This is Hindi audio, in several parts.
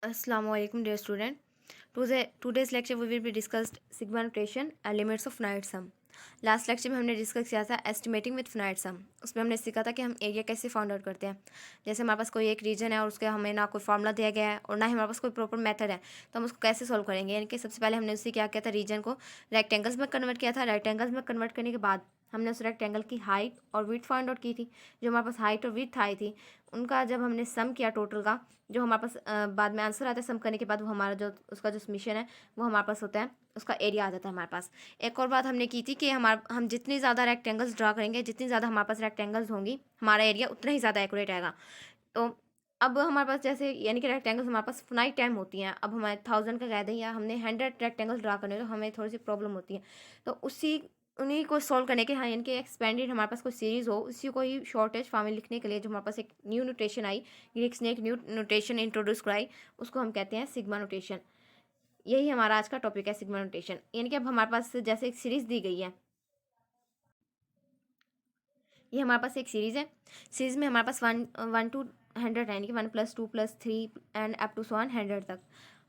Assalamualaikum dear student. Today's lecture we will be discussed sigma notation and limits of finite sum. Last lecture में हमने डिस्कस किया था एस्टिमेटिंग विद फिनाइट सम। उसमें हमने सीखा था कि हम एरिया कैसे फाउंड आउट करते हैं। जैसे हमारे पास कोई एक रीजन है और उसके हमें ना कोई फार्मूला दिया गया है और ना ही हमारे पास कोई प्रॉपर मेथड है, तो हम उसको कैसे सॉल्व करेंगे। यानी कि सबसे पहले हमने उससे क्या किया था, रीजन को रेक्टेंगल्स में कन्वर्ट किया था। रेक्टेंगल्स में कन्वर्ट करने के बाद हमने उस रेक्टेंगल की हाइट और विड्थ फाइंड आउट की थी। जो हमारे पास हाइट और विड्थ आई थी उनका जब हमने सम किया टोटल का, जो हमारे पास बाद में आंसर आता है सम करने के बाद, वो हमारा जो उसका जो समीशन है वो हमारे पास होता है, उसका एरिया आ जाता है हमारे पास। एक और बात हमने की थी कि हम जितनी ज़्यादा रेक्टेंगल्स ड्रा करेंगे, जितनी ज़्यादा हमारे पास रेक्टेंगल्स होंगी, हमारा एरिया उतना ही ज़्यादा एक्यूरेट आएगा। तो अब हमारे पास जैसे यानी कि रेक्टेंगल्स हमारे पास फाइनाइट टाइम होती हैं। अब हमारे 1000 का कह दें या हमने 100 रेक्टेंगल्स ड्रा करने, तो हमें थोड़ी सी प्रॉब्लम होती है। तो उसी उन्हीं को सॉल्व करने के, हाँ, यानी कि एक्सपेंडेड हमारे पास कोई सीरीज़ हो, उसी को ही शॉर्टेज फॉर्म में लिखने के लिए जो हमारे पास एक न्यू नोटेशन आई, ग्रीक्स ने एक न्यू नोटेशन इंट्रोड्यूस कराई, उसको हम कहते हैं सिग्मा नोटेशन। यही हमारा आज का टॉपिक है, सिग्मा नोटेशन। यानी कि अब हमारे पास जैसे एक सीरीज़ दी गई है, ये हमारे पास एक सीरीज़ है। सीरीज़ में हमारे पास वन वन टू 100 है, यानी कि 1 + 2 + 3 एंड अप टू 100 तक।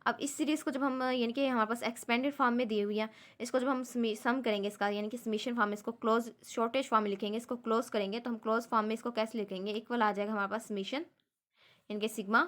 अब इस सीरीज़ को जब हम यानी कि हमारे पास एक्सपेंडेड फॉर्म में दी हुई है, इसको जब हम सम करेंगे इसका, यानी कि समीशन फॉर्म में इसको क्लोज शॉर्टेज फॉर्म में लिखेंगे, इसको क्लोज करेंगे, तो हम क्लोज फॉर्म में इसको कैसे लिखेंगे, इक्वल आ जाएगा हमारे पास समीशन यानी कि सिग्मा।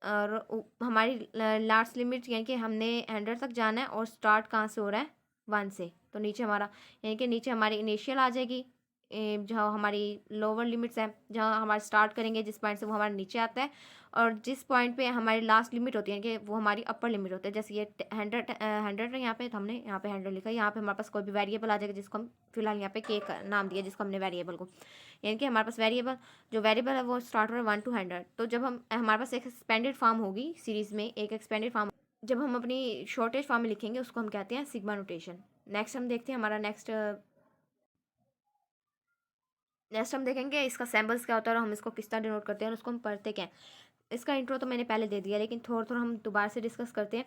और हमारी लास्ट लिमिट यानी कि हमने 100 तक जाना है और स्टार्ट कहाँ से हो रहा है, 1 से। तो नीचे हमारा यानी कि नीचे हमारी इनिशियल आ जाएगी, जहाँ हमारी लोअर लिमिट्स है, जहाँ हमारे स्टार्ट करेंगे जिस पॉइंट से, वो हमारे नीचे आता है। और जिस पॉइंट पे हमारी लास्ट लिमिट होती है कि वो हमारी अपर लिमिट होती है। जैसे ये 100 है यहाँ पे, तो हमने यहाँ पे 100 लिखा है। यहाँ पे हमारे पास कोई भी वेरिएबल आ जाएगा जिसको हम फिलहाल यहाँ पे के का नाम दिया, जिसको हमने वेरिएबल को, यानी कि हमारे पास वेरिएबल जो वेरिएबल है वो स्टार्ट हो रहा है 1 to 100। तो जब हम हमारे पास एक एक्सपेंडेड फॉर्म होगी सीरीज़ में, एक एक्सपेंडेड फॉर्म जब हम अपनी शॉर्टेज फॉर्म में लिखेंगे, उसको हम कहते हैं सिग्मा नोटेशन। नेक्स्ट हम देखते हैं हमारा नेक्स्ट हम देखेंगे इसका सैम्पल्स क्या होता है और हम इसको किस तरह डिनोट करते हैं और उसको हम पढ़ते क्या हैं। इसका इंट्रो तो मैंने पहले दे दिया, लेकिन थोड़ा थोड़ा हम दोबारा से डिस्कस करते हैं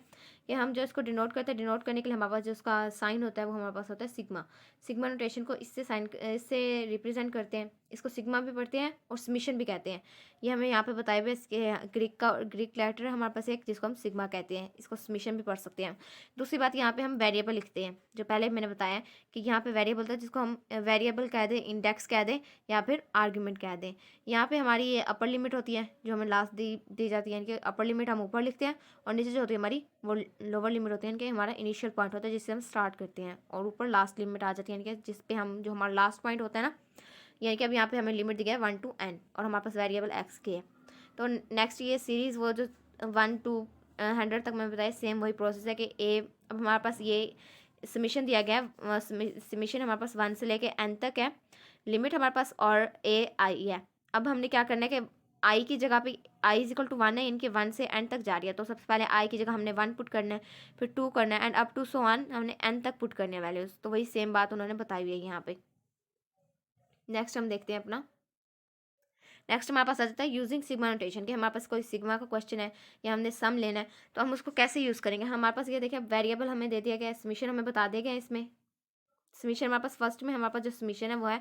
कि हम जो इसको डिनोट करते हैं, डिनोट करने के लिए हमारे पास जो उसका साइन होता है वो हमारे पास होता है सिग्मा। सिग्मा नोटेशन को इससे रिप्रेजेंट करते हैं। इसको सिग्मा भी पढ़ते हैं और समीशन भी कहते हैं। ये हमें यहाँ पे बताए हुए इसके ग्रीक लेटर है हमारे पास एक, जिसको हम सिग्मा कहते हैं। इसको समीशन भी पढ़ सकते हैं। दूसरी बात, यहाँ पे हम वेरिएबल लिखते हैं, जो पहले मैंने बताया कि यहाँ पे वेरिएबल था जिसको हम वेरिएबल कह दें, इंडेक्स कह दें या फिर आर्ग्यूमेंट कह दें। यहाँ पे हमारी ये अपर लिमिट होती है जो हमें लास्ट दी जाती है, यानी कि अपर लिमिट हम ऊपर लिखते हैं और नीचे जो होती है हमारी वो लोअर लिमिट होती है, यानी कि हमारा इनिशियल पॉइंट होता है जिससे हम स्टार्ट करते हैं, और ऊपर लास्ट लिमिट आ जाती है, यानी कि जिस पे हम जो हमारा लास्ट पॉइंट होता है ना, यानी कि अब यहाँ पे हमें लिमिट दी गई है 1 to n और हमारे पास वेरिएबल एक्स की है। तो नेक्स्ट ये सीरीज़ वो जो 1 to 100 तक मैं बताया, सेम वही प्रोसेस है कि अब हमारे पास ये समीशन दिया गया है। समीशन हमारे पास 1 से लेके n तक है, लिमिट हमारे पास और ai है। अब हमने क्या करना है कि आई की जगह पे आई इज इक्वल टू 1 है, इनके 1 से n तक जा रही है, तो सबसे पहले आई की जगह हमने 1 पुट करना है, फिर 2 करना है एंड अप टू सो 1 हमने n तक पुट करने वाले वैल्यूज। तो वही सेम बात उन्होंने बताई हुई है यहाँ पे। नेक्स्ट हम देखते हैं अपना, नेक्स्ट हमारे पास आ जाता है यूजिंग सिग्मा नोटेशन, कि हमारे पास कोई सिग्मा का क्वेश्चन है या हमने सम लेना है, तो हम उसको कैसे यूज़ करेंगे। हमारे पास ये देखिए वेरिएबल हमें दे दिया गया है, समीशन हमें बता दिया गया है। इसमें समीशन हमारे पास फर्स्ट में हमारे पास जो समीशन है वो है,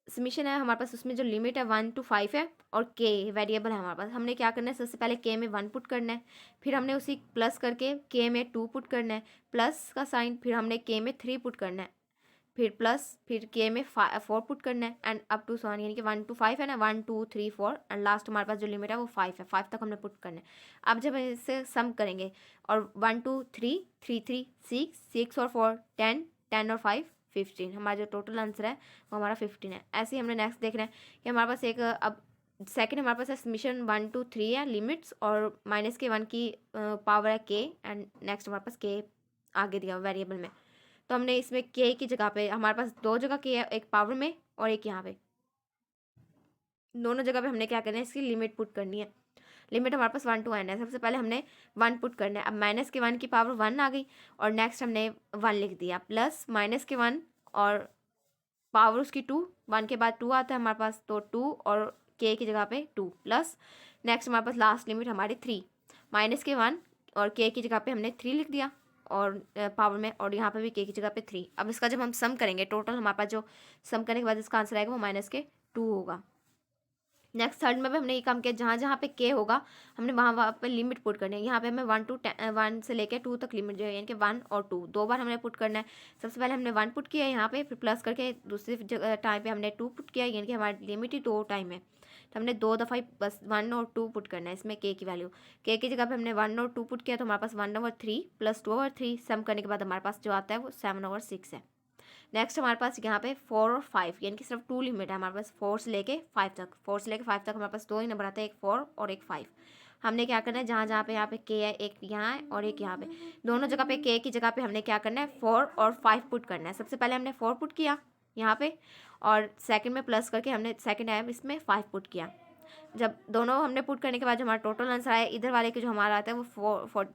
समीशन है हमारे पास, उसमें जो लिमिट है 1 to 5 है और के वेरिएबल है हमारे पास। हमने क्या करना है, सबसे पहले के में 1 पुट करना है, फिर हमने उसी प्लस करके के में 2 पुट करना है, प्लस का साइन, फिर हमने के में 3 पुट करना है, फिर प्लस, फिर के में 4 पुट करना है एंड अप टू 7, यानी कि 1 to 5 है ना, 1 2 3 4 एंड लास्ट हमारे पास जो लिमिट है वो 5 है, 5 तक हमने पुट करना है। अब जब इसे सम करेंगे और 1 2 3 3 3 6 6 और 4 10 10 और 5 15, हमारा जो टोटल आंसर है वो हमारा 15 है। ऐसे ही हमने नेक्स्ट देखना है कि हमारे पास एक अब सेकंड हमारे पास है समीशन 1 to 3 है लिमिट्स, और -1 की पावर है के एंड नेक्स्ट हमारे पास के आगे दिया वेरिएबल में। तो हमने इसमें के की जगह पे हमारे पास दो जगह के है, एक पावर में और एक यहाँ पे, दोनों जगह पे हमने क्या करना है, इसकी लिमिट पुट करनी है। लिमिट हमारे पास 1 to n है। सबसे पहले हमने 1 पुट करना है। अब -1 की पावर 1 आ गई और नेक्स्ट हमने 1 लिख दिया, प्लस -1 और पावर उसकी 2, 1 के बाद 2 आता है हमारे पास, तो 2 और के की जगह पे 2 प्लस नेक्स्ट हमारे पास लास्ट लिमिट हमारी 3, -1 और के की जगह पे हमने 3 लिख दिया और पावर में, और यहाँ पे भी के की जगह पे 3। अब इसका जब हम सम करेंगे टोटल, हमारे पास जो सम करने के बाद इसका आंसर आएगा वो -2 होगा। नेक्स्ट थर्ड में भी हमने ये काम किया, जहाँ जहाँ पे के होगा हमने वहाँ वहाँ पे लिमिट पुट करनी है। यहाँ पे हमें 1 से लेके 2 तक लिमिट जो है, यानी कि 1 और 2 दो बार हमने पुट करना है। सबसे पहले हमने 1 पुट किया यहाँ पे, फिर प्लस करके दूसरी टाइम पे हमने 2 पुट किया, यानी कि हमारी लिमिट ही 2 टाइम है, तो हमने 2 दफ़ा ही बस 1 और 2 पुट करना है इसमें के की वैल्यू। के की जगह पे हमने 1 और 2 पुट किया, तो हमारे पास 1/3 प्लस 2/3 सम करने के बाद हमारे पास जो आता है वो 7/6 है। नेक्स्ट हमारे पास यहाँ पे 4 और 5, यानी कि सिर्फ 2 लिमिट है हमारे पास, 4 से लेके 5 तक। 4 से लेके 5 तक हमारे पास 2 ही नंबर आते हैं, एक 4 और एक 5। हमने क्या करना है, जहाँ जहाँ पे यहाँ पे के है, एक यहाँ है और एक यहाँ पे, दोनों जगह पे के की जगह पे हमने क्या करना है 4 और 5 पुट करना है। सबसे पहले हमने 4 पुट किया यहाँ पे, और सेकंड में प्लस करके हमने सेकंड है इसमें 5 पुट किया। जब दोनों हमने पुट करने के बाद जो हमारा टोटल आंसर आया, इधर वाले के जो हमारा आता है वो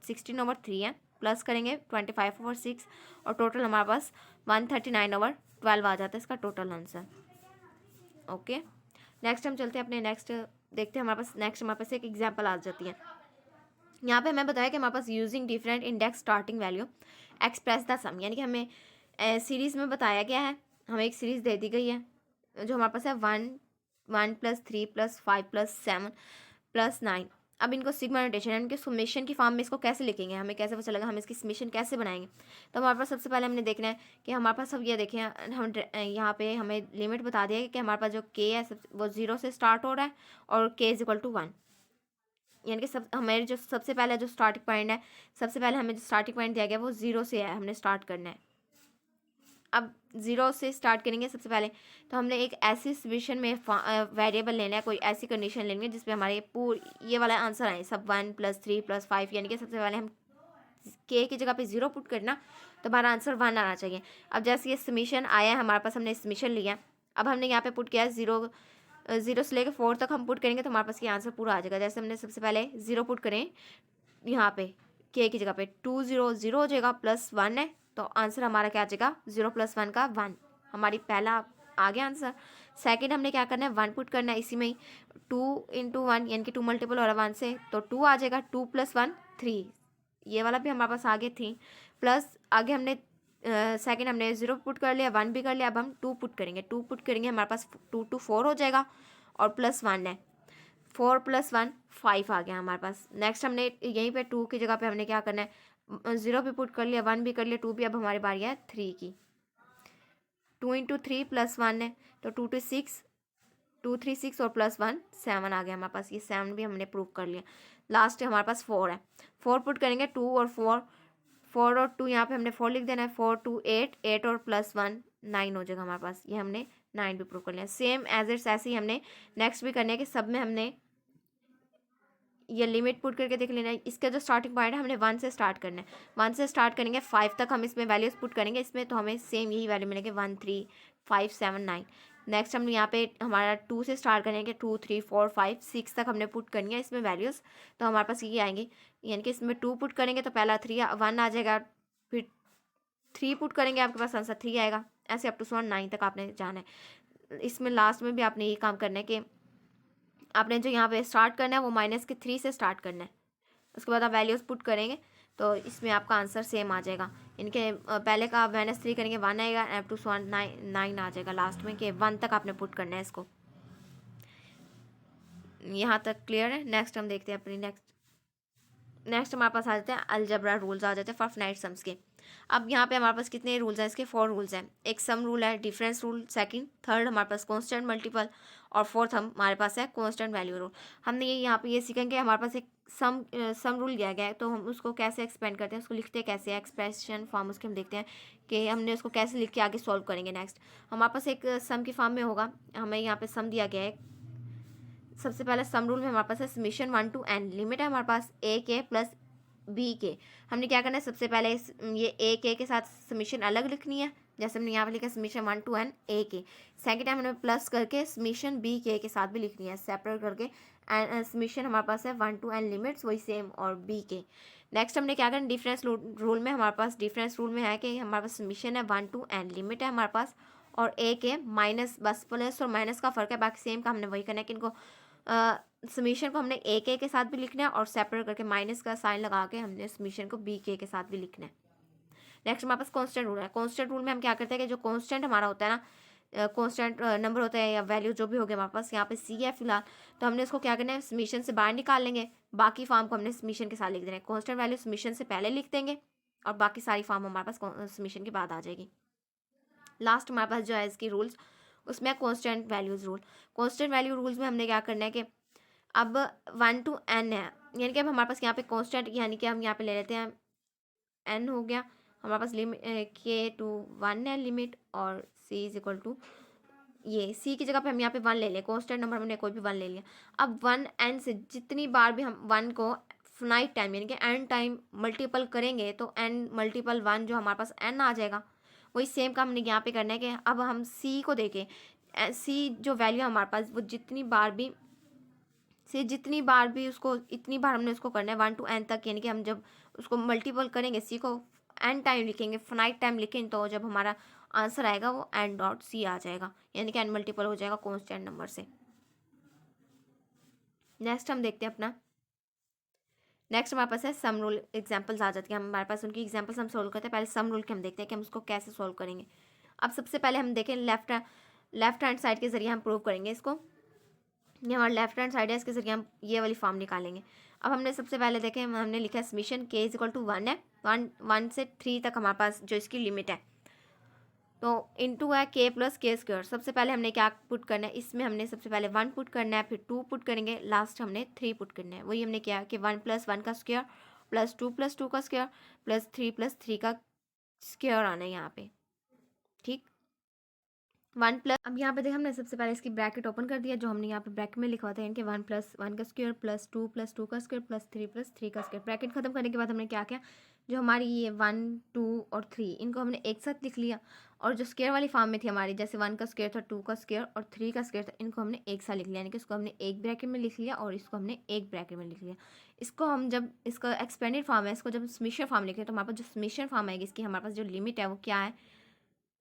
16/3 है, प्लस करेंगे 25/6, और टोटल हमारे पास 139/12 आ जाता है इसका टोटल आंसर। ओके, नेक्स्ट हम चलते हैं अपने नेक्स्ट, देखते हैं हमारे पास नेक्स्ट हमारे पास एक एग्जांपल आ जाती है। यहाँ पे हमें बताया कि हमारे पास using different index starting value express the sum, यानी कि हमें सीरीज़ में बताया गया है, हमें एक सीरीज़ दे दी गई है जो हमारे पास है 1 + 3 + 5 + 7 + 9। अब इनको सिग्मा नोटेशन है, इनके समेशन की फॉर्म में इसको कैसे लिखेंगे, हमें कैसे पता चलेगा, हम इसकी समेशन कैसे बनाएंगे। तो हमारे पास सबसे पहले हमने देखना है कि हमारे पास, अब ये देखें हम यहाँ पे हमें लिमिट बता दिया है कि हमारे पास जो के है वो 0 से स्टार्ट हो रहा है और के = 1, यानी कि सब हमारे जो सबसे पहले जो स्टार्टिंग पॉइंट है, सबसे पहले हमें जो स्टार्टिंग पॉइंट दिया गया वो 0 से है, हमने स्टार्ट करना है। अब 0 से स्टार्ट करेंगे सबसे पहले, तो हमने एक ऐसी सिचुएशन में वेरिएबल लेना है, कोई ऐसी कंडीशन लेनी है जिसपे हमारे ये वाला आंसर आए, सब 1 + 3 + 5, यानी कि सबसे पहले हम के की जगह पे 0 पुट करना, तो हमारा आंसर 1 आना चाहिए। अब जैसे ये समीशन आया है हमारे पास, हमने समीशन लिया, अब हमने यहाँ पे पुट किया 0 से लेकर 4 तक हम पुट करेंगे तो हमारे पास ये आंसर पूरा आ जाएगा। जैसे हमने सबसे पहले 0 पुट करें यहाँ पे के की जगह पे, 2 0 0 हो जाएगा, +1 है, तो आंसर हमारा क्या आ जाएगा, 0 + 1 का 1, हमारी पहला आ गया आंसर। सेकंड हमने क्या करना है, 1 पुट करना है इसी में ही, 2 × 1 यानी कि 2 मल्टीपल हो रहा है 1 से, तो 2 आ जाएगा, 2 + 1 3, ये वाला भी हमारे पास आगे थी। प्लस आगे हमने सेकंड हमने 0 पुट कर लिया, 1 भी कर लिया, अब हम 2 पुट करेंगे, 2 पुट करेंगे हमारे पास 2 × 4 हो जाएगा, और +1 है, 4 + 1 5 आ गया हमारे पास। नेक्स्ट हमने यहीं पे 2 की जगह पे हमने क्या करना है, 0 भी पुट कर लिया, 1 भी कर लिया, 2 भी, अब हमारी बारी है 3 की। 2 × 3 + 1 है, तो 2 × 6 2 3 6 और +1 7 आ गया हमारे पास, ये 7 भी हमने प्रूव कर लिया। लास्ट हमारे पास 4 है, 4 पुट करेंगे, 2 और 4, 4 और 2 यहाँ पे हमने 4 लिख देना है, 4 2 8 8 और +1 9 हो जाएगा हमारे पास, ये हमने 9 भी प्रूव कर लिया। सेम एज इट्स ऐसे ही हमने नेक्स्ट भी करने है कि सब में हमने ये लिमिट पुट करके देख लेना है। इसका जो स्टार्टिंग पॉइंट है हमने 1 से स्टार्ट करना है, 1 से स्टार्ट करेंगे 5 तक हम इसमें वैल्यूज पुट करेंगे इसमें, तो हमें सेम यही वैल्यू मिलेंगे 1 3 5 7 9। नेक्स्ट हम यहाँ पे हमारा 2 से स्टार्ट करेंगे, 2 3 4 5 6 तक हमने पुट करनी है इसमें वैल्यूज़, तो हमारे पास ये आएंगे, यानी कि इसमें 2 पुट करेंगे तो पहला 1 आ जाएगा, फिर 3 पुट करेंगे आपके पास आंसर 3 आएगा, ऐसे अप टू 9 तक आपने जाना है। इसमें लास्ट में भी आपने ये काम करना है कि आपने जो यहाँ पे स्टार्ट करना है वो -3 से स्टार्ट करना है, उसके बाद आप वैल्यूज़ पुट करेंगे तो इसमें आपका आंसर सेम आ जाएगा। इनके पहले का आप -3 करेंगे 1 आएगा, अप टू 9 आ जाएगा लास्ट में, कि 1 तक आपने पुट करना है इसको। यहाँ तक क्लियर है। नेक्स्ट हम देखते हैं अपनी नेक्स्ट हमारे पास आ जाते हैं अलजेब्रा रूल्स आ जाते हैं फॉर फाइनाइट सम्स के। अब यहाँ पे हमारे पास कितने रूल्स हैं, इसके 4 रूल्स हैं। एक सम रूल है, डिफरेंस रूल सेकंड, थर्ड हमारे पास कांस्टेंट मल्टीपल, और फोर्थ हमारे पास है कांस्टेंट वैल्यू रूल। हमने ये यहाँ पे ये सीखेंगे, हमारे पास एक सम रूल दिया गया है तो हम उसको कैसे एक्सपेंड करते हैं, उसको लिखते हैं कैसे, एक्सप्रेशन फॉर्म उसके हम देखते हैं कि हमने उसको कैसे लिख के आगे सॉल्व करेंगे। नेक्स्ट हमारे पास एक सम की फॉर्म में होगा, हमें यहाँ पे सम दिया गया है। सबसे पहले सम रूल में हमारे पास है समेशन 1 to n, लिमिट है हमारे पास ए के प्लस बी के। हमने क्या करना है, सबसे पहले ये ए के साथ समेशन अलग लिखनी है, जैसे हमने यहाँ पे लिखा समेशन 1 to n ए के। सेकेंड टाइम हमें प्लस करके समेशन बी के साथ भी लिखनी है सेपरेट करके, एंड समेशन हमारे पास है 1 to n लिमिट्स वही सेम और बी के। नेक्स्ट हमने क्या करना, डिफरेंस रूल में हमारे पास डिफरेंस रूल में है कि हमारे पास समेशन है 1 to n, लिमिट है हमारे पास, और ए के माइनस, बस प्लस और माइनस का फर्क है, बाकी सेम का हमने वही करना है कि इनको समीशन को हमने ए के साथ भी लिखना है और सेपरेट करके माइनस का साइन लगा के हमने समीशन को बी के साथ भी लिखना है। नेक्स्ट हमारे पास कांस्टेंट रूल है। कांस्टेंट रूल में हम क्या करते हैं कि जो कांस्टेंट हमारा होता है ना, कांस्टेंट नंबर होता है या वैल्यू जो भी हो गया हमारे पास, यहाँ पे सी है फिलहाल, तो हमने इसको क्या करना है, समीशन से बाहर निकाल लेंगे, बाकी फॉर्म को हमने समीशन के साथ लिख देना है। कांस्टेंट वैल्यू समीशन से पहले लिख देंगे और बाकी सारी फॉर्म हमारे पास समीशन के बाद आ जाएगी। लास्ट हमारे पास जो है इसकी रूल्स, उसमें constant values rule. Constant value rules में हमने क्या करना है कि अब 1 to n है, यानी कि अब हमारे पास यहाँ पे कांस्टेंट, यानी कि हम यहाँ पे ले लेते हैं n हो गया हमारे पास लिमिट k टू 1 है लिमिट, और c इज इक्वल टू, ये c की जगह पे हम यहाँ पे 1 ले लें, कांस्टेंट नंबर हमने कोई भी 1 ले लिया। अब 1 n से जितनी बार भी हम 1 को फाइनाइट टाइम यानी कि n टाइम मल्टीपल करेंगे तो n मल्टीपल 1 जो हमारे पास n आ जाएगा, वही सेम काम हमने यहाँ पे करना है कि अब हम c को देखें, c जो वैल्यू हमारे पास वो जितनी बार भी उसको, इतनी बार हमने उसको करना है 1 to n तक, यानी कि हम जब उसको मल्टीपल करेंगे सी को n टाइम लिखेंगे, फाइनाइट टाइम लिखेंगे, तो जब हमारा आंसर आएगा वो n डॉट सी आ जाएगा, यानी कि n मल्टीपल हो जाएगा कांस्टेंट नंबर से। नेक्स्ट हम देखते हैं अपना, नेक्स्ट हमारे पास है सम रूल एग्जाम्पल्स आ जाती है, हमारे पास उनकी एग्जाम्पल्स हम सोल्व करते हैं। पहले सम रूल के हम देखते हैं कि हम उसको कैसे सोल्व करेंगे। अब सबसे पहले हम देखें लेफ्ट हैंड साइड के जरिए हम प्रूव करेंगे इसको, ये हमारा लेफ्ट हैंड साइड है, इसके जरिए हम ये वाली फॉर्म निकालेंगे। अब हमने सबसे पहले देखें, हमने लिखा है summation k is equal to 1 है, 1 से 3 तक हमारे पास जो इसकी लिमिट है, तो इनटू है k प्लस के स्क्वायर। सबसे पहले हमने क्या पुट करना है, इसमें हमने सबसे पहले 1 पुट करना है, फिर 2 पुट करेंगे, लास्ट हमने 3 पुट करना है। वही हमने किया कि 1 प्लस 1 का स्क्वायर प्लस 2 का स्क्वायर प्लस 3 का स्क्वायर आना है यहाँ पे, ठीक। 1 प्लस, अब यहाँ पे देखिए हमने सबसे पहले इसकी ब्रैकेट ओपन कर दिया, जो हमने यहाँ पे ब्रैकेट में लिखा था, यानी कि 1 प्लस 1 का स्क्वायर प्लस 2 का स्क्वायर प्लस 3 का स्क्वायर। ब्रैकेट खत्म करने के बाद हमने क्या किया, जो हमारी ये 1 2 और 3 इनको हमने एक साथ लिख लिया, और जो स्क्वायर वाली फॉर्म में थी हमारी, जैसे 1 का स्क्वायर था, 2 का स्क्वायर और 3 का स्क्वायर था, इनको हमने एक साथ लिख लिया, यानी कि इसको हमने एक ब्रैकेट में लिख लिया और इसको हमने एक ब्रैकेट में लिख लिया। इसको हम जब इसका एक्सपेंडेड फॉर्म है, इसको जब समीशन फॉर्म लिखे तो हमारे पास जो समीशन फॉर्म आएगी इसकी, हमारे पास जो लिमिट है वो क्या है,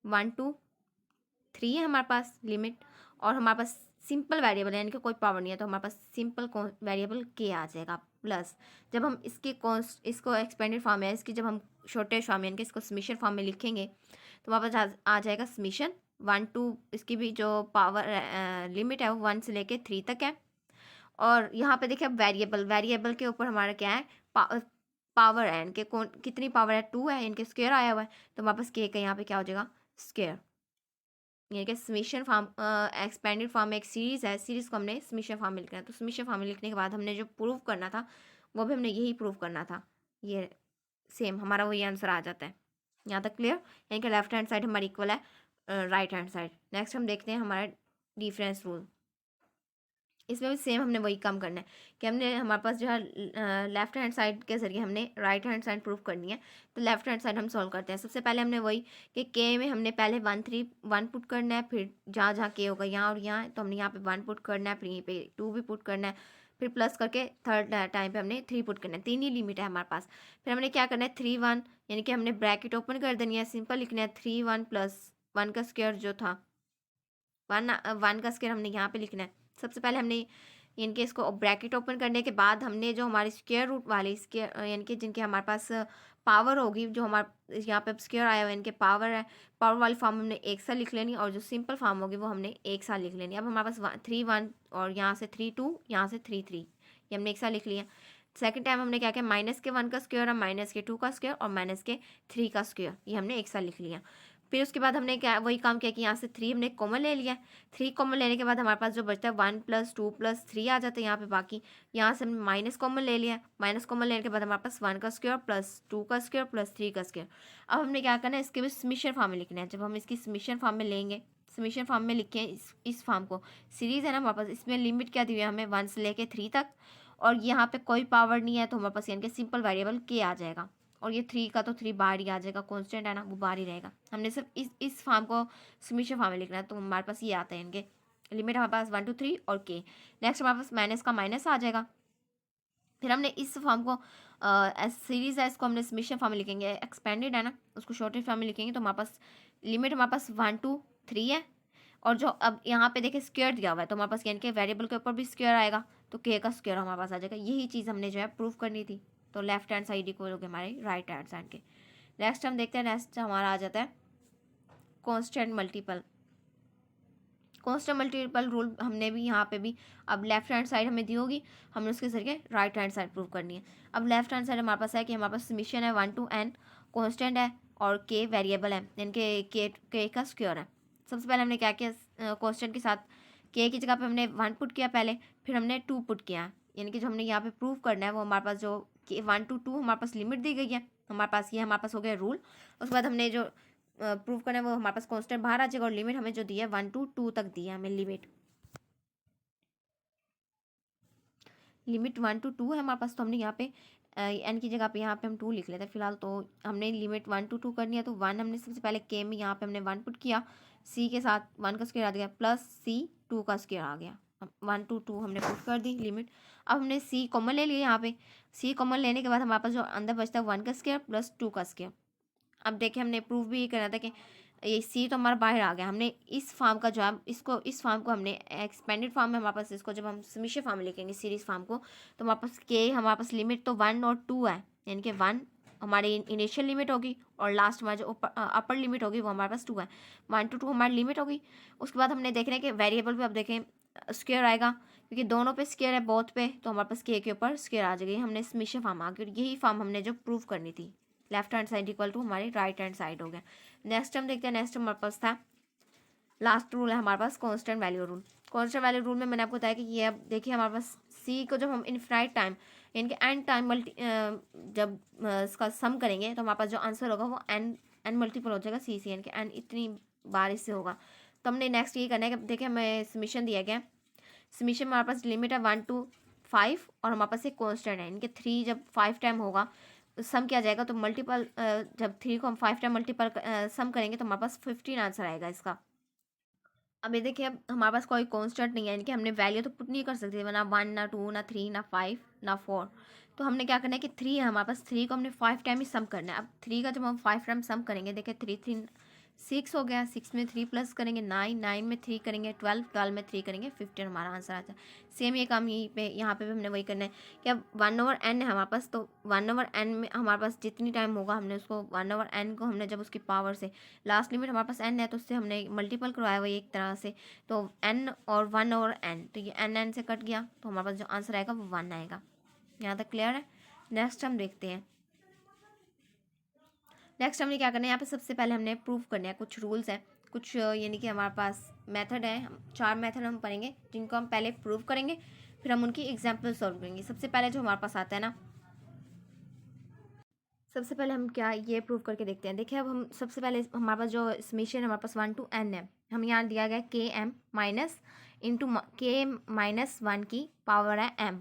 1 to 3 है हमारे पास लिमिट, और हमारे पास सिंपल वेरिएबल है, यानी कि कोई पावर नहीं है, तो हमारे पास सिंपल वेरिएबल के आ जाएगा। प्लस जब हम इसको एक्सपेंडेड फॉर्म है इसकी, जब हम छोटे फॉर्म यानी कि इसको समीशन फॉर्म में लिखेंगे तो हमारे पास आ जाएगा समीशन 1 to, इसकी भी जो पावर लिमिट है वो 1 से लेके 3 तक है। और यहाँ पे देखिए वेरिएबल के ऊपर हमारा क्या है, पावर है, इनके कितनी पावर है, 2 है, इनके स्क्वायर आया हुआ है, तो हमारे पास के का यहाँ पे क्या हो जाएगा, स्क्वायर। यानी कि समीशन फॉर्म एक्सपेंडेड फॉर्म में एक सीरीज़ है, सीरीज़ को हमने समीशन फॉर्म में लिखना है, तो समीशन फॉर्म में लिखने के बाद हमने जो प्रूव करना था वो भी हमने यही प्रूव करना था, ये सेम हमारा वही आंसर आ जाता है। यहाँ तक क्लियर, यानी कि लेफ्ट हैंड साइड हमारी इक्वल है राइट हैंड साइड। नेक्स्ट हम देखते हैं हमारा डिफरेंस रूल, इसमें भी सेम हमने वही काम करना है कि हमने हमारे पास जो है लेफ्ट हैंड साइड के जरिए हमने राइट हैंड साइड प्रूव करनी है, तो लेफ्ट हैंड साइड हम सॉल्व करते हैं। सबसे पहले हमने वही कि के में हमने पहले 1 पुट करना है, फिर जहाँ जहाँ के होगा यहाँ और यहाँ, तो हमने यहाँ पे 1 पुट करना है, फिर यहीं पे 2 भी पुट करना है, फिर प्लस करके थर्ड टाइम पे हमने 3 पुट करना है। 3 ही लिमिट है हमारे पास। फिर हमने क्या करना है 3 1, यानी कि हमने ब्रैकेट ओपन कर देनी है, सिंपल लिखना है 3 1 प्लस 1 का स्क्वायर जो था 1 का स्क्वायर हमने यहाँ पे लिखना है। सबसे पहले हमने इनके इसको ब्रैकेट ओपन करने के बाद हमने जो हमारी स्क्वायर रूट वाली स्क्वायर, यानी कि जिनके हमारे पास पावर होगी, जो हमारे यहाँ पे स्क्वायर आया हुआ है इनके पावर है, पावर वाली फॉर्म हमने एक साथ लिख लेनी, और जो सिंपल फॉर्म होगी वो हमने एक साथ लिख लेनी। अब हमारे पास 3 1 और यहाँ से 3 2, यहाँ से 3 3, ये हमने एक साथ लिख लिया। सेकंड टाइम हमने क्या किया, माइनस के 1 का स्क्वायर और माइनस के 2 का स्क्वायर और माइनस के 3 का स्क्वायर, ये हमने एक साथ लिख लिया। फिर उसके बाद हमने क्या वही काम किया कि यहाँ से 3 हमने कॉमन ले लिया। 3 कॉमन लेने के बाद हमारे पास जो बचता है 1 प्लस 2 प्लस 3 आ जाता है यहाँ पे बाकी। यहाँ से हमने माइनस कॉमन ले लिया, माइनस कॉमन लेने के बाद हमारे पास 1 का स्क्वायर प्लस 2 का स्क्वायर प्लस 3 का स्क्वायर। अब हमने क्या करना है, इसके भी समीशन फॉर्म में लिखना है। जब हम इसकी समीशन फॉर्म में लेंगे, समीशन फॉर्म में लिखें इस फॉर्म को, सीरीज़ है ना हमारे पास, इसमें लिमिट क्या दी हुई है हमें 1 से लेके 3 तक, और यहाँ पे कोई पावर नहीं है, तो हमारे पास यानी कि सिंपल वेरिएबल के आ जाएगा, और ये 3 का तो 3 बाहर ही आ जाएगा, कांस्टेंट है ना वो बाहर ही रहेगा। हमने सिर्फ इस फॉर्म को समीशन फॉर्म में लिखना है, तो हमारे पास ये आता है इनके लिमिट हमारे पास 1 2 3 और के। नेक्स्ट हमारे पास माइनस का माइनस आ जाएगा। फिर हमने इस फॉर्म को सीरीज है, इसको हमने समीशन फॉर्म में लिखेंगे, एक्सपेंडेड है ना उसको शॉर्टेज फॉर्म में लिखेंगे, तो हमारे पास लिमिट हमारे पास 1 2 3 है, और जो अब यहाँ पे देखिए स्क्वायर दिया हुआ है, तो हमारे पास यानी कि वेरिएबल के ऊपर भी स्क्वायर आएगा, तो के का स्क्वायर हमारे पास आ जाएगा। यही चीज़ हमने जो है प्रूव करनी थी, तो लेफ्ट हैंड साइड इक्वल हो गया हमारे राइट हैंड साइड के। नेक्स्ट हम देखते हैं, नेक्स्ट हमारा आ जाता है constant multiple. Constant multiple rule हमने भी यहाँ पे भी अब लेफ्ट हैंड साइड हमें दी होगी, हमने उसके जरिए राइट हैंड साइड प्रूव करनी है। अब लेफ्ट हैंड साइड हमारे पास है कि हमारे पास समीशन है 1 to n, कांस्टेंट है और k वेरिएबल है, यानी कि k का स्क्वायर है। सबसे पहले हमने क्या किया, कांस्टेंट के साथ k की जगह पे हमने 1 पुट किया पहले, फिर हमने 2 पुट किया, यानी कि जो हमने यहाँ पे प्रूव करना है वो हमारे पास जो 1 to 2 हमारे पास लिमिट दी गई है, हमारे पास ये हमारे पास हो गया रूल। उसके बाद हमने जो प्रूव करना है वो हमारे पास कांस्टेंट बाहर आ जाएगा और लिमिट हमें जो दी है 1 to 2 तक दी है हमें लिमिट 1 to 2 है हमारे पास। तो हमने यहाँ पे एन की जगह पे यहाँ पे हम 2 लिख लेते हैं फिलहाल। तो हमने लिमिट 1 to 2 करनी है, तो 1 हमने सबसे पहले के में यहाँ पे हमने 1 पुट किया, सी के साथ 1 का स्क्वायर आ गया प्लस सी 2 का स्क्वायर आ गया। 1 to 2 हमने पुट कर दी लिमिट। अब हमने सी कॉमन ले लिया, यहाँ पे सी कॉमन लेने के बाद हमारे पास जो अंदर बचता है 1 का स्क्वायर प्लस 2 का स्क्वायर। अब देखिए हमने प्रूव भी करना था कि ये सी तो हमारा बाहर आ गया, हमने इस फॉर्म का जो है इस फॉर्म को हमने एक्सपेंडेड फॉर्म में हमारे पास इसको जब हम समीशन फॉर्म में लिखेंगे सीरीज फॉर्म को, तो हमारे पास के हमारे पास लिमिट तो 1 और 2 है, यानी कि 1 हमारी इनिशियल लिमिट होगी और लास्ट में जो अपर लिमिट होगी वो हमारे पास 2 है। 1 to 2 हमारी लिमिट होगी। उसके बाद हमने देख रहे हैं कि वेरिएबल पे अब देखें स्क्वायर आएगा, क्योंकि दोनों पे स्क्वायर है बोथ पे, तो हमारे पास के ऊपर स्क्वायर आ जाएगी। हमने समीशन फॉर्म आ गई, यही फॉर्म हमने जो प्रूव करनी थी। Left hand side equal to हमारी राइट हैंड साइड हो गया। नेक्स्ट हम देखते हैं, नेक्स्ट हमारे पास था लास्ट रूल है हमारे पास constant value rule. Constant value rule में मैंने आपको बताया कि ये अब देखिए हमारे पास सी को जब हम इनफाइनाइट टाइम यानी कि एन टाइम जब इसका सम करेंगे तो हमारे पास जो आंसर होगा वो एन मल्टीपल हो जाएगा सी से, यानी कि एन इतनी बार इससे होगा। तो हमने नेक्स्ट ये करना है कि देखिए हमें समीशन दिया गया, समीशन में हमारे पास लिमिट है 1 to 5 और हमारे पास एक कांस्टेंट है, यानी कि 3 जब 5 टाइम होगा सम किया जाएगा, तो मल्टीपल जब 3 को हम 5 टाइम मल्टीपल सम करेंगे तो हमारे पास 15 आंसर आएगा इसका। अब ये देखिए अब हमारे पास कोई कांस्टेंट नहीं है, यानी कि हमने वैल्यू तो पुट नहीं कर सकते, ना 1 ना 2 ना 3 ना 5 ना 4। तो हमने क्या करना है कि 3 है हमारे पास, 3 को हमने 5 टाइम ही सम करना है। अब 3 का जब हम 5 टाइम सम करेंगे, देखिए 3 3 6 हो गया, 6 में 3 प्लस करेंगे 9, 9 में 3 करेंगे 12, 12 में 3 करेंगे 15, हमारा आंसर आता है। सेम ये काम यहीं पे यहाँ पे भी हमने वही करना है कि अब 1/n है हमारे पास, तो 1/n में हमारे पास जितनी टाइम होगा हमने उसको 1/n को हमने जब उसकी पावर से लास्ट लिमिट हमारे पास n है तो उससे हमने मल्टीपल करवाया हुआ एक तरह से, तो n और 1/n, तो ये n से कट गया, तो हमारे पास जो आंसर आएगा वो 1 आएगा। यहाँ तक क्लियर है। नेक्स्ट हम देखते हैं, नेक्स्ट हमने क्या करना है, यहाँ पे सबसे पहले हमने प्रूव करना है कुछ रूल्स हैं, कुछ यानी कि हमारे पास मेथड है, 4 मेथड हम पढ़ेंगे जिनको हम पहले प्रूव करेंगे, फिर हम उनकी एग्जाम्पल सॉल्व करेंगे। सबसे पहले जो हमारे पास आता है ना, सबसे पहले हम क्या ये प्रूव करके देखते हैं। देखिए अब हम सबसे पहले हमारे पास जो समीशन है हमारे पास 1 to n है, हम यहाँ दिया गया K M minus into K minus 1 की पावर है m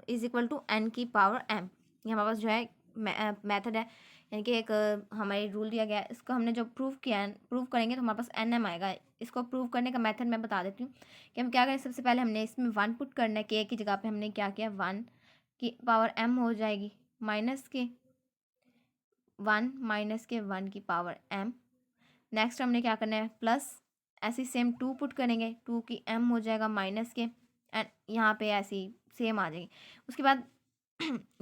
is equal to n की पावर m। ये हमारे पास जो है मेथड है, यानी कि एक हमारे रूल दिया गया है, इसको हमने जो प्रूव किया है प्रूव करेंगे तो हमारे पास एन एम आएगा। इसको प्रूव करने का मेथड मैं बता देती हूँ कि हम क्या करें। सबसे पहले हमने इसमें 1 पुट करना है, के की जगह पे हमने क्या किया 1 की पावर m हो जाएगी माइनस के 1 की पावर m। नेक्स्ट हमने क्या करना है प्लस ऐसी सेम 2 पुट करेंगे, 2 की m हो जाएगा माइनस के एंड यहाँ पे ऐसी सेम आ जाएगी। उसके बाद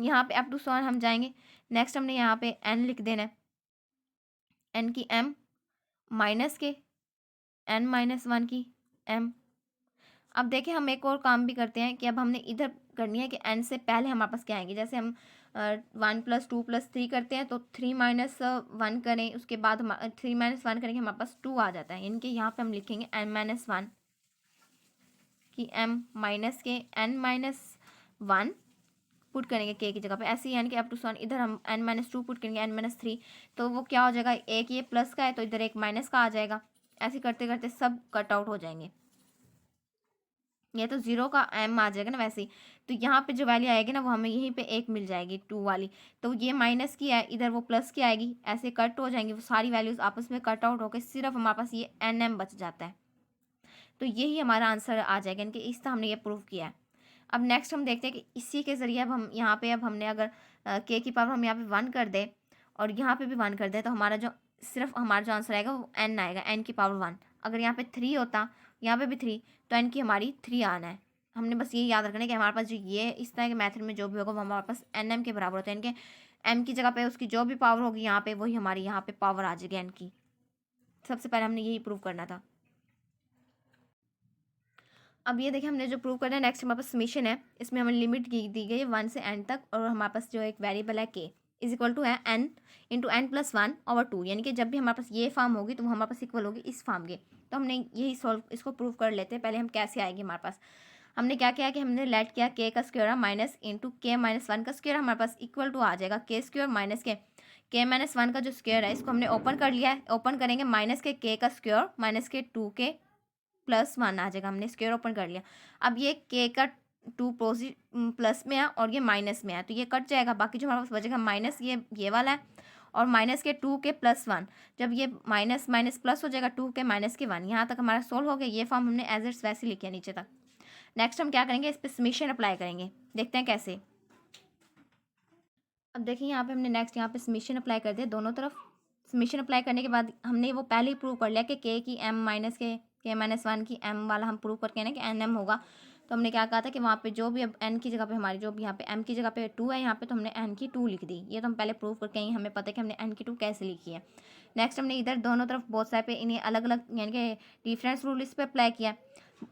यहाँ पे अप टू 100 हम जाएंगे। नेक्स्ट हमने यहाँ पे n लिख देना है, n की m माइनस के n-1 की m। अब देखिए हम एक और काम भी करते हैं कि अब हमने इधर करनी है कि n से पहले हमारे पास क्या आएंगे, जैसे हम 1 + 2 + 3 करते हैं तो 3 - 1 करें, उसके बाद हम 3 - 1 करेंगे हमारे पास 2 आ जाता है, यानी कि यहाँ पे हम लिखेंगे n-1 की m माइनस के n-1 पुट करेंगे के की जगह पे, ऐसे ही यानी कि अप टू 100 इधर हम n-2 पुट करेंगे n-3, तो वो क्या हो जाएगा, एक ये प्लस का है तो इधर एक माइनस का आ जाएगा। ऐसे करते करते सब कट आउट हो जाएंगे, ये तो 0 का m आ जाएगा ना वैसे ही, तो यहाँ पे जो वैल्यू आएगी ना वो हमें यहीं पे एक मिल जाएगी 2 वाली, तो ये माइनस की है इधर वो प्लस की आएगी, ऐसे कट हो जाएंगी वो सारी वैल्यूज आपस में कट आउट होकर सिर्फ हमारे पास ये nm बच जाता है। तो यही हमारा आंसर आ जाएगा, यानी कि इस तरह हमने ये प्रूव किया है। अब नेक्स्ट हम देखते हैं कि इसी के ज़रिए अब हम यहाँ पे अब हमने अगर के की पावर हम यहाँ पे 1 कर दे और यहाँ पे भी 1 कर दे तो हमारा जो सिर्फ हमारा जो आंसर आएगा वो n आएगा, n की पावर 1। अगर यहाँ पे 3 होता यहाँ पे भी 3 तो n की हमारी 3 आना है। हमने बस ये याद रखना है कि हमारे पास जो ये इस तरह के मेथड में जो भी होगा वो हमारे पास nm के बराबर होता है, यानी कि m की जगह पे उसकी जो भी पावर होगी यहाँ पे वही हमारी यहाँ पे पावर आ जाएगी n की। सबसे पहले हमने यही प्रूव करना था। अब ये देखिए हमने जो प्रूव करना है, नेक्स्ट हमारे पास समीशन है, इसमें हमें लिमिट दी गई है 1 से n तक, और हमारे पास जो एक वेरिएबल है k इज इक्वल टू है n इंटू एन प्लस 1/2, यानी कि जब भी हमारे पास ये फॉर्म होगी तो वो हमारे पास इक्वल होगी इस फॉर्म के। तो हमने यही सॉल्व इसको प्रूव कर लेते हैं। पहले हम कैसे आएंगे हमारे पास, हमने क्या किया कि हमने लेट किया k का square minus into k minus 1 का स्क्वायर, हमारे पास इक्वल टू आ जाएगा k स्क्वायर माइनस के माइनस 1 का जो स्क्वायर है इसको हमने ओपन कर लिया है। ओपन करेंगे माइनस के का स्क्वायर माइनस के 2k प्लस 1 आ जाएगा, हमने स्क्वायर ओपन कर लिया। अब ये k का 2 प्लस में है और ये माइनस में है, तो ये कट जाएगा, बाकी जो हमारे पास बचेगा माइनस ये वाला है और माइनस के 2k प्लस 1, जब ये माइनस माइनस प्लस हो जाएगा 2k माइनस के 1। यहाँ तक हमारा सोल्व हो गया। ये फॉर्म हमने एज इट्स वैसे लिखा नीचे तक। नेक्स्ट हम क्या करेंगे, इस पर समीशन अप्लाई करेंगे, देखते हैं कैसे। अब देखिए यहाँ पे हमने नेक्स्ट यहाँ पे समीशन अप्लाई कर दिया दोनों तरफ। समीशन अप्लाई करने के बाद हमने वो पहले ही प्रूव कर लिया कि k की m माइनस के माइनस 1 की m वाला हम प्रूव करके ना कि n m होगा। तो हमने क्या कहा था कि वहाँ पे जो भी अब n की जगह पे हमारी जो भी यहाँ पे m की जगह पे 2 है, यहाँ पे तो हमने n की 2 लिख दी। ये तो हम पहले प्रूव करके आई, हमें पता है कि हमने n की 2 कैसे लिखी है। नेक्स्ट हमने इधर दोनों तरफ बहुत सारे पे इन्हें अलग अलग यानी कि डिफरेंस रूल इस पर अप्लाई किया,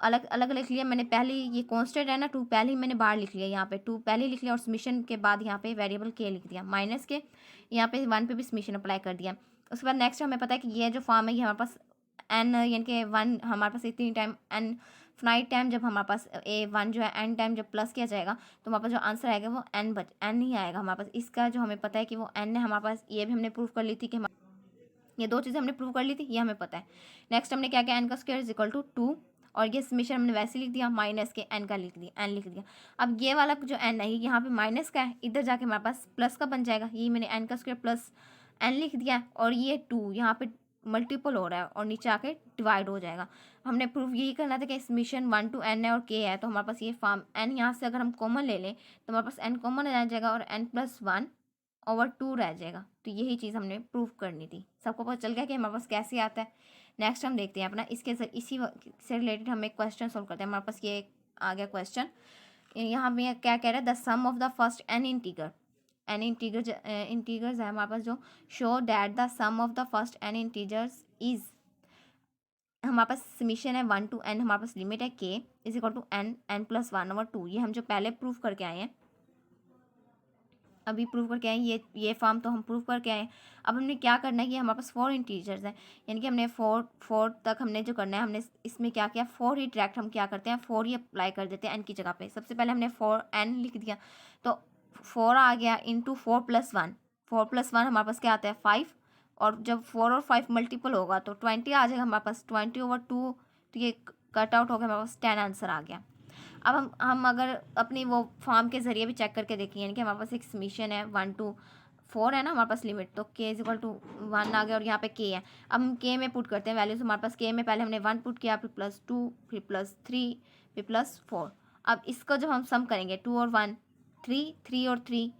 अलग अलग लिख लिया मैंने। पहले ये कॉन्स्टेंट है ना 2, पहले ही मैंने बाहर लिख लिया, यहाँ पे 2 पहले ही लिख लिया और समीशन के बाद यहाँ पे वेरिएबल k लिख दिया माइनस के, यहाँ पे 1 पे भी समीशन अप्लाई कर दिया। उसके बाद नेक्स्ट हमें पता है कि ये जो फॉर्म है ये हमारे पास n यानी कि 1 हमारे पास इतनी टाइम n फाइनाइट टाइम जब हमारे पास a1 जो है n टाइम जब प्लस किया जाएगा तो हमारे पास जो आंसर आएगा वो n ही आएगा हमारे पास। इसका जो हमें पता है कि वो n है हमारे पास, ये भी हमने प्रूव कर ली थी कि ये दो चीज़ें हमने प्रूव कर ली थी, ये हमें पता है। नेक्स्ट हमने क्या किया, n का स्क्वायर इज इक्वल टू 2, और ये समीशन हमने वैसे लिख दिया माइनस के n का लिख दिया, n लिख दिया। अब ये वाला जो n है यहाँ पे माइनस का है, इधर जाके हमारे पास प्लस का बन जाएगा, ये मैंने n का स्क्वायर प्लस n लिख दिया, और ये 2 यहाँ पे मल्टीपल हो रहा है और नीचे आके डिवाइड हो जाएगा। हमने प्रूफ यही करना था कि समीशन 1 to n है और k है, तो हमारे पास ये फॉर्म n यहाँ से अगर हम कॉमन ले लें तो हमारे पास n कॉमन आ जाएगा और n+1/2 रह जाएगा। तो यही चीज़ हमने प्रूफ करनी थी। सबको पता चल गया कि हमारे पास कैसे आता है। नेक्स्ट हम देखते हैं अपना इसी से रिलेटेड हम एक क्वेश्चन सोल्व करते हैं। हमारे पास ये आ गया क्वेश्चन, यहाँ पे क्या कह रहा है, the sum of the first n integers है हमारे पास, जो show that the sum of the first n integers is, हमारे पास समीशन है 1 to n, हमारे पास लिमिट है k is equal to n+1/2। ये हम जो पहले प्रूफ करके आए हैं, अभी प्रूव करके आए, ये फॉर्म तो हम प्रूव करके आए। अब हमने क्या करना है, ये हमारे पास 4 इंटीजर्स हैं, यानी कि हमने 4 तक हमने जो करना है, हमने इसमें क्या किया, 4 ही डायरेक्ट हम क्या करते हैं 4 ही अप्लाई कर देते हैं n की जगह पे। सबसे पहले हमने 4n लिख दिया, तो 4 आ गया इंटू 4+1, 4+1 हमारे पास क्या आता है 5, और जब 4 और 5 मल्टीपल होगा तो 20 आ जाएगा हमारे पास, 20/2, तो ये कट आउट हो गया, हमारे पास 10 आंसर आ गया। अब हम अगर अपनी वो फॉर्म के ज़रिए भी चेक करके देखें, यानी कि हमारे पास एक समीशन है 1 to 4 है ना हमारे पास लिमिट, तो k इज इक्वल टू 1 आ गया और यहाँ पे k है। अब हम k में पुट करते हैं वैल्यूज, हमारे पास k में पहले हमने 1 पुट किया, फिर +2, फिर +3, फिर +4। अब इसको जब हम सम करेंगे 2 और 1 3, 3 और 3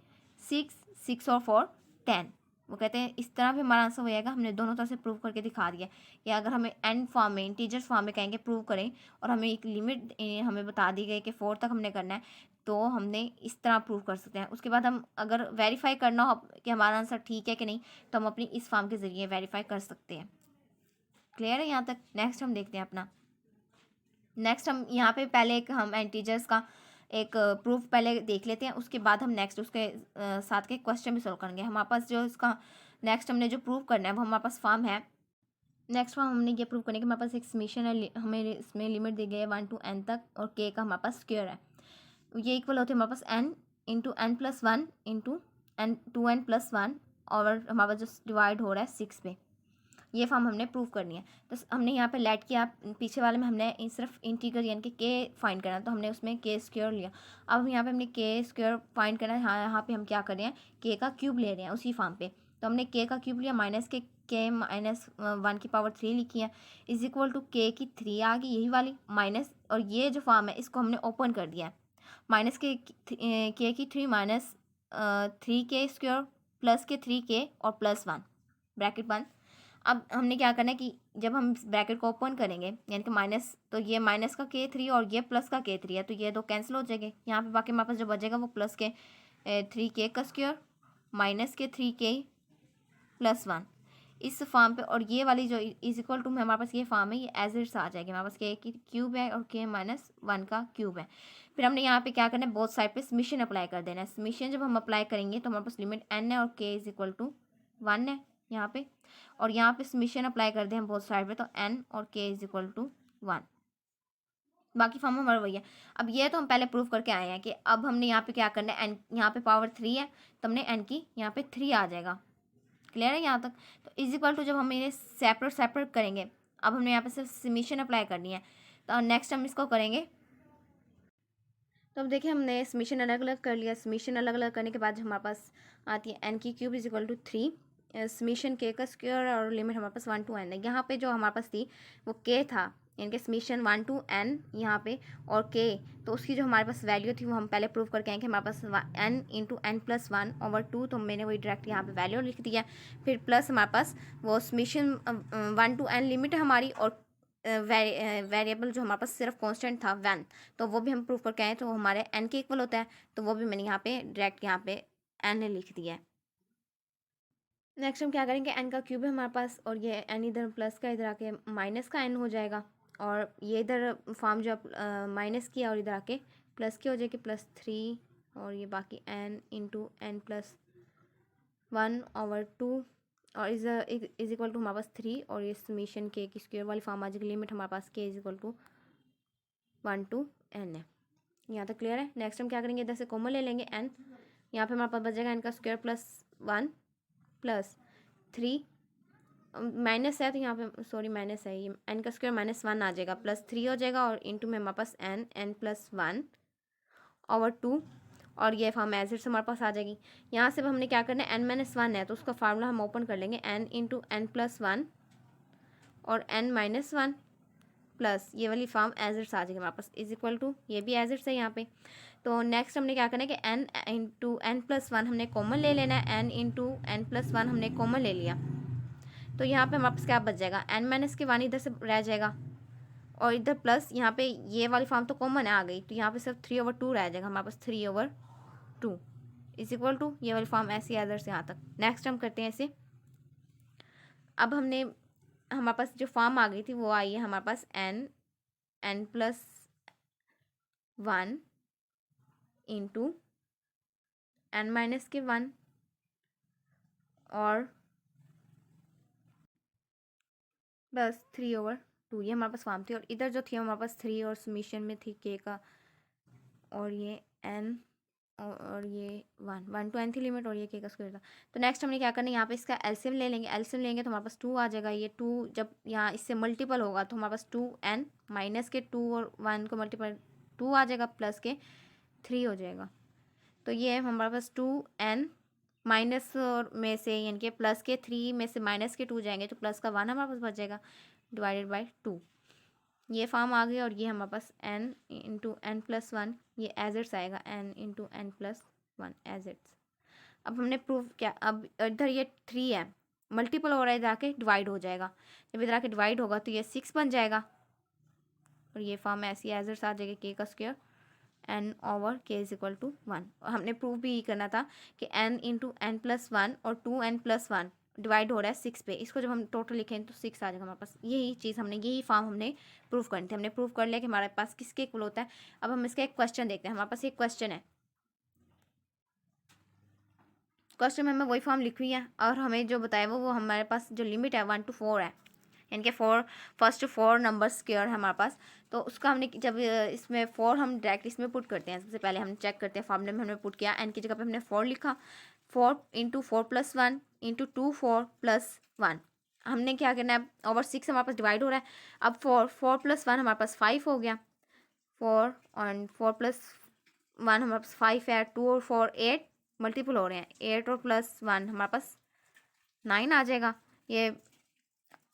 6, 6 और 4 10, वो कहते हैं इस तरह भी हमारा आंसर हो जाएगा। हमने दोनों तरह से प्रूव करके दिखा दिया कि अगर हमें एन फॉर्म में इंटीजर्स फॉर्म में कहेंगे प्रूव करें और हमें एक लिमिट हमें बता दी गई कि 4 तक हमने करना है, तो हमने इस तरह प्रूव कर सकते हैं। उसके बाद हम अगर वेरीफाई करना हो कि हमारा आंसर ठीक है कि नहीं, तो हम अपनी इस फॉर्म के ज़रिए वेरीफाई कर सकते हैं। क्लियर है यहाँ तक। नेक्स्ट हम देखते हैं अपना, नेक्स्ट हम यहाँ पे पहले एक हम इंटीजर्स का एक प्रूफ पहले देख लेते हैं, उसके बाद हम नेक्स्ट उसके साथ के क्वेश्चन भी सोल्व करेंगे। हमारे पास जो इसका नेक्स्ट हमने जो प्रूव करना है वो हमारे पास फॉर्म है। नेक्स्ट फॉर्म हमने ये प्रूव करने के हमारे पास एक समीशन है, हमें इसमें लिमिट दी गई है 1 to n तक, और k का हमारे पास स्क्वायर है, ये इक्वल होते हैं हमारे पास n into n+1 into n2n+1, और हमारे पास जो डिवाइड हो रहा है 6 पे। ये फॉर्म हमने प्रूव करनी है। तो हमने यहाँ पे लेट किया, पीछे वाले में हमने सिर्फ इंटीग्रल यानी कि के फाइंड करना है, तो हमने उसमें के स्क्वायर लिया। अब यहाँ पे हमने के स्क्वायर फाइंड करना है, यहाँ पे हम क्या कर रहे हैं के का क्यूब ले रहे हैं उसी फॉर्म पे। तो हमने के का क्यूब लिया, माइनस के -1/3 लिखी है, इज इक्वल टू के की 3 आ गई यही वाली माइनस, और ये जो फॉर्म है इसको हमने ओपन कर दिया है, माइनस के की 3 माइनस 3k स्क्वायर प्लस के 3k और +1 ब्रैकेट बंद। अब हमने क्या करना है कि जब हम ब्रैकेट को ओपन करेंगे यानी कि माइनस, तो ये माइनस का k3 और ये प्लस का k3 है, तो ये दो कैंसिल हो जाएंगे। यहाँ पे बाकी हमारे पास जो बचेगा वो प्लस के 3k का स्क्वायर माइनस के 3k +1 इस फॉर्म पे, और ये वाली जो इज इक्वल टू में हमारे पास ये फॉर्म है, ये एज इट्स आ जाएगी हमारे पास, के की क्यूब है और के माइनस वन का क्यूब है। फिर हमने यहाँ पे क्या करना है, बोथ साइड पे समीशन अप्लाई कर देना है। समीशन जब हम अप्लाई करेंगे तो हमारे पास लिमिट एन है और के इज इक्वल टू 1 है यहाँ पे, और यहाँ पे समीशन अप्लाई कर दें हम बोथ साइड पे, तो एन और के इज इक्वल टू 1। बाकी फॉर्म हमारा वही है। अब ये तो हम पहले प्रूव करके आए हैं कि अब हमने यहाँ पे क्या करना है, एन यहाँ पे पावर 3 है तो हमने एन की यहाँ पे 3 आ जाएगा। क्लियर है यहाँ तक? तो इज इक्वल टू जब हम इन्हें सेपरेट सेपरेट करेंगे, अब हमने यहाँ पे सिर्फ समीशन अप्लाई करनी है, तो नेक्स्ट हम इसको करेंगे। तो अब देखिए हमने समीशन अलग अलग कर लिया। समीशन अलग अलग करने के बाद हमारे पास आती है एन की cube is equal to 3, summation के का स्क्वायर और लिमिट हमारे पास 1 to n है। यहाँ पे जो हमारे पास थी वो के था, यानी कि समीशन 1 to n यहाँ पे, और के, तो उसकी जो हमारे पास वैल्यू थी वो हम पहले प्रूव करके आए कि हमारे पास n इंटू एन प्लस 1/2, तो मैंने वही डायरेक्ट यहाँ पे वैल्यू लिख दिया। फिर प्लस हमारे पास वो समीशन 1 to n लिमिट है हमारी, और वेरिएबल जो हमारे पास सिर्फ कांस्टेंट था 1, तो वो भी हम प्रूव करके आए, तो वो हमारे n के इक्वल होता है, तो वो भी मैंने यहाँ पे डायरेक्ट यहाँ पे n लिख दिया है। नेक्स्ट हम क्या करेंगे, n का क्यूब है हमारे पास, और ये n इधर प्लस का इधर आके माइनस का n हो जाएगा, और ये इधर फॉर्म जो माइनस किया और इधर आके प्लस की हो जाएगी +3, और ये बाकी n इंटू एन प्लस 1/2, और इज इक्वल टू हमारे पास 3, और ये समीशन के की स्क्वायर वाली फॉर्म आ जाएगी। लिमिट हमारे पास K is equal to 1 to n है। यहाँ तक क्लियर है? नेक्स्ट हम क्या करेंगे, इधर से कॉमन ले लेंगे n, यहाँ पे हमारे पास बच जाएगा n का स्क्वायर +1 + 3, माइनस है तो यहाँ पे सॉरी माइनस है, ये n का स्क्वायर -1 आ जाएगा, +3 हो जाएगा, और इंटू में हमारे पास n प्लस 1/2, और ये फॉर्म एज इट्स हमारे पास आ जाएगी। यहाँ से हमने क्या करना है, n-1 है तो उसका फार्मूला हम ओपन कर लेंगे, n इंटू एन प्लस 1 और n-1 प्लस ये वाली फॉर्म एज इट्स आ जाएगी हमारे पास, इज इक्वल टू, ये भी एज इट्स है यहाँ पे। तो नेक्स्ट हमने क्या करना है कि n इंटू एन प्लस 1 हमने कॉमन ले लेना है, n इंटू एन प्लस 1 हमने कॉमन ले लिया, तो यहाँ पे हमारे पास क्या बच जाएगा, n-1 इधर से रह जाएगा, और इधर प्लस यहाँ पे ये वाली फॉर्म तो कॉमन आ गई, तो यहाँ पे सिर्फ 3/2 रह जाएगा हमारे पास, 3/2 इज इक्वल टू ये वाली फॉर्म ऐसी है इधर से यहाँ तक। नेक्स्ट हम करते हैं ऐसे, अब हमने हमारे पास जो फॉर्म आ गई थी वो आई है हमारे पास n प्लस 1 इंटू n-1 और बस 3/2, ये हमारे पास फॉर्म थी, और इधर जो थी हमारे पास 3 और समीशन में थी के का, और ये n और ये 1 to n थी लिमिट, और ये के का स्क्वायर था। तो नेक्स्ट हमने क्या करना है, यहाँ पे इसका एलसीएम ले लेंगे। एलसीएम लेंगे तो हमारे पास 2 आ जाएगा, ये 2 जब यहाँ इससे मल्टीपल होगा तो हमारे पास 2n माइनस के 2 और 1 को मल्टीपल 2 आ जाएगा, प्लस के 3 हो जाएगा, तो ये हमारे पास 2n माइनस में से यानी कि प्लस के 3 में से माइनस के 2 जाएंगे, तो प्लस का 1 हमारे पास बच जाएगा /2, ये फॉर्म आ गई, और ये हमारे पास n इंटू एन प्लस 1, ये एज इट्स आएगा, n into N plus 1 as it's. अब हमने प्रूव क्या, अब इधर ये 3 है, मल्टीपल हो रहा है, इधर आके डिवाइड हो जाएगा, जब इधर आके डिवाइड होगा तो ये 6 बन जाएगा, और ये फॉर्म ऐसी एज इट्स आ जाएगी, के का square n/k is equal to 1। और हमने प्रूव भी करना था कि n इंटू एन प्लस 1 और 2n+1 डिवाइड हो रहा है 6 पे, इसको जब हम टोटल लिखें तो 6 आ जाएगा हमारे पास। यही चीज़ हमने, यही फॉर्म हमने प्रूव करनी थी, हमने प्रूव कर लिया कि हमारे पास किसके इक्वल होता है। अब हम इसका एक क्वेश्चन देखते हैं। हमारे पास एक क्वेश्चन है, क्वेश्चन में हमें वही फॉर्म लिखी हुई है, और हमें जो बताया वो हमारे पास जो लिमिट है 1 to 4 है, यानी कि फर्स्ट 4 नंबर स्क्वायर है हमारे पास, तो उसका हमने जब इसमें 4 हम डायरेक्ट इसमें पुट करते हैं। सबसे पहले हम चेक करते हैं, फॉर्मूले में हमने पुट किया, n की जगह पे हमने 4 लिखा, 4 इंटू 4+1 इंटू 2 4+1, हमने क्या करना है, ओवर 6 हमारे पास डिवाइड हो रहा है, अब 4+1 हमारे पास 5 हो गया, 4 और 4+1 हमारे पास 5 है, 2 और 4 8 मल्टीपल हो रहे हैं, 8 और +1 हमारे पास 9 आ जाएगा, ये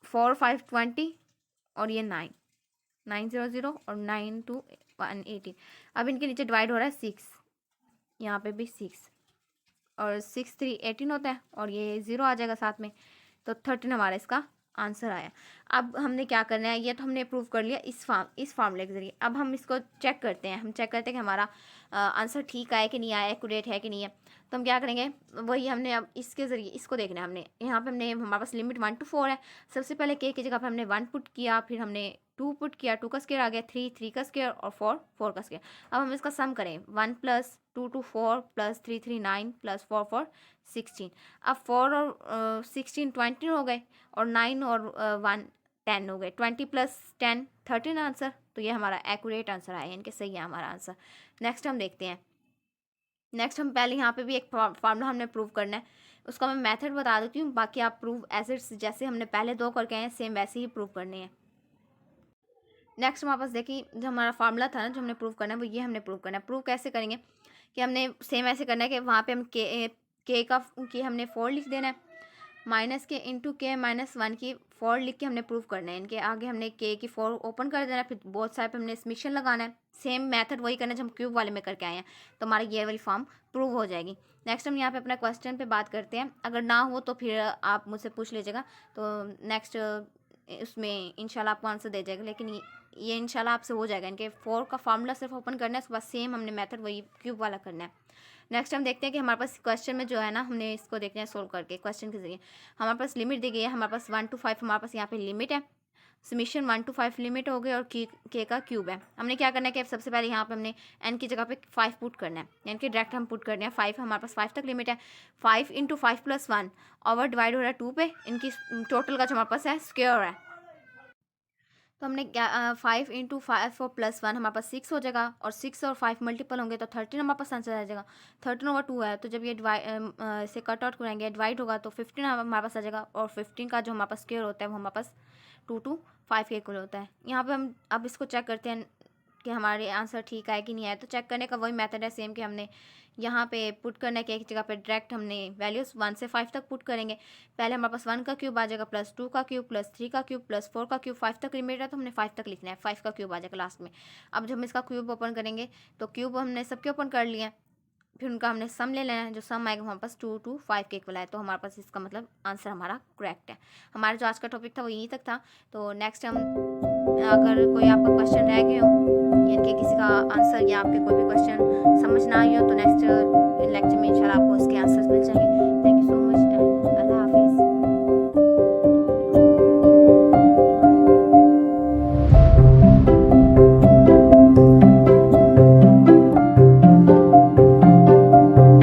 4 5 20 और ये 9 9 0 0 और 9 2 1 18। अब इनके नीचे डिवाइड हो रहा है 6, यहाँ पे भी 6, और 6 3 18 होता है, और ये 0 आ जाएगा साथ में, तो 13 हमारा इसका आंसर आया। अब हमने क्या करना है, ये तो हमने प्रूव कर लिया इस फार्मूले के जरिए। अब हम इसको चेक करते हैं, हम चेक करते हैं कि हमारा आंसर ठीक आया कि नहीं आया, एक्यूरेट है कि नहीं है। तो हम क्या करेंगे, वही हमने अब इसके ज़रिए इसको देखना है। हमने यहाँ पे हमारे पास लिमिट 1 to 4 है। सबसे पहले के जगह पर हमने 1 पुट किया, फिर हमने 2 पुट किया, 2 का स्क्वायर आ गया 3, 3 का स्क्वायर और 4, 4 का स्क्वायर। अब हम इसका सम करें, 1 + 2 to 4 + 3, 3 9 + 4, 4 16। अब 4 और 16 20 हो गए, और 9 और 1 10 हो गए। 20 + 10 13 आंसर। तो ये हमारा एक्यूरेट आंसर आया, यानी कि सही है हमारा आंसर। नेक्स्ट हम देखते हैं। नेक्स्ट हम पहले यहाँ पे भी एक फार्मूला हमने प्रूव करना है, उसका मैं मेथड बता देती हूँ, बाकी आप प्रूव एसिड्स जैसे हमने पहले 2 करके आए हैं सेम वैसे ही प्रूव करने हैं। नेक्स्ट हमारे पास देखिए, जो हमारा फार्मूला था ना जो हमने प्रूव करना है, वो ये हमने प्रूव करना है। प्रूव कैसे करेंगे कि हमने सेम ऐसे करना है कि वहाँ पे हम के हमने 4 लिख देना है, माइनस के इंटू के -1 की 4 लिख के हमने प्रूव करना है। इनके आगे हमने के की 4 ओपन कर देना है, फिर बोथ साइड पे हमने समेशन लगाना है। सेम मेथड वही करना है जो हम क्यूब वाले में करके आए हैं, तो हमारी ये वाली फॉर्म प्रूव हो जाएगी। नेक्स्ट हम यहाँ पे अपना क्वेश्चन पे बात करते हैं। अगर ना हो तो फिर आप मुझसे पूछ लीजिएगा, तो नेक्स्ट उसमें इंशाल्लाह आपको आंसर दे जाएगा, लेकिन ये इंशाल्लाह आपसे हो जाएगा। इनके 4 का फार्मूला सिर्फ ओपन करना है, उसके बाद सेम हमने मेथड वही क्यूब वाला करना है। नेक्स्ट हम देखते हैं कि हमारे पास क्वेश्चन में जो है ना, हमने इसको देखते हैं सोल्व करके क्वेश्चन के जरिए। हमारे पास लिमिट दी गई है, हमारे पास 1 to 5 हमारे पास यहाँ पे लिमिट है। समीशन 1 to 5 लिमिट हो गई, और के का क्यूब है। हमने क्या करना है कि सबसे पहले यहाँ पे हमने एन की जगह पे 5 पुट करना है, यानी कि डायरेक्ट हम पुट करना है 5। हमारे पास 5 तक लिमिट है। 5 × 5 + 1 ओवर डिवाइड हो रहा है 2 पे। इनकी टोटल का जो हमारे पास है स्क्वायर है, तो हमने क्या 5 × 5 और +1 हमारे पास 6 हो जाएगा, और 6 और 5 मल्टीपल होंगे तो 13 हमारे पास आंसर आ जाएगा। 13/2 है, तो जब ये इसे कट आउट करेंगे डिवाइड होगा तो 15 हमारे पास आ जाएगा, और 15 का जो हमारे पास स्क्वायर होता है वो हमारे पास 2 to 5 के इक्वल होता है। यहाँ पे हम अब इसको चेक करते हैं कि हमारे आंसर ठीक आए कि नहीं आए। तो चेक करने का वही मेथड है सेम कि हमने यहाँ पे पुट करना है कि एक जगह पे डायरेक्ट हमने वैल्यूज़ 1 से 5 तक पुट करेंगे। पहले हमारे पास 1 का क्यूब आ जाएगा, +2 का क्यूब, +3 का क्यूब, +4 का क्यूब। 5 तक लिमिट है तो हमने 5 तक लिखना है, 5 का क्यूब आ जाएगा लास्ट में। अब जब हम इसका क्यूब ओपन करेंगे तो क्यूब हमने सबके ओपन कर लिए हैं, फिर उनका हमने सम ले लेना है। जो सम आएगा हमारे पास 2 to 5 के इक्वल है, तो हमारे पास इसका मतलब आंसर हमारा करेक्ट है। हमारा जो आज का टॉपिक था वो यहीं तक था। तो नेक्स्ट हम, अगर कोई आपका क्वेश्चन रह गए हो, यानी कि किसी का आंसर या आपके कोई भी क्वेश्चन समझ ना आई हो, तो नेक्स्ट लेक्चर में इंशाल्लाह आपको उसके आंसर्स मिल जाएंगे।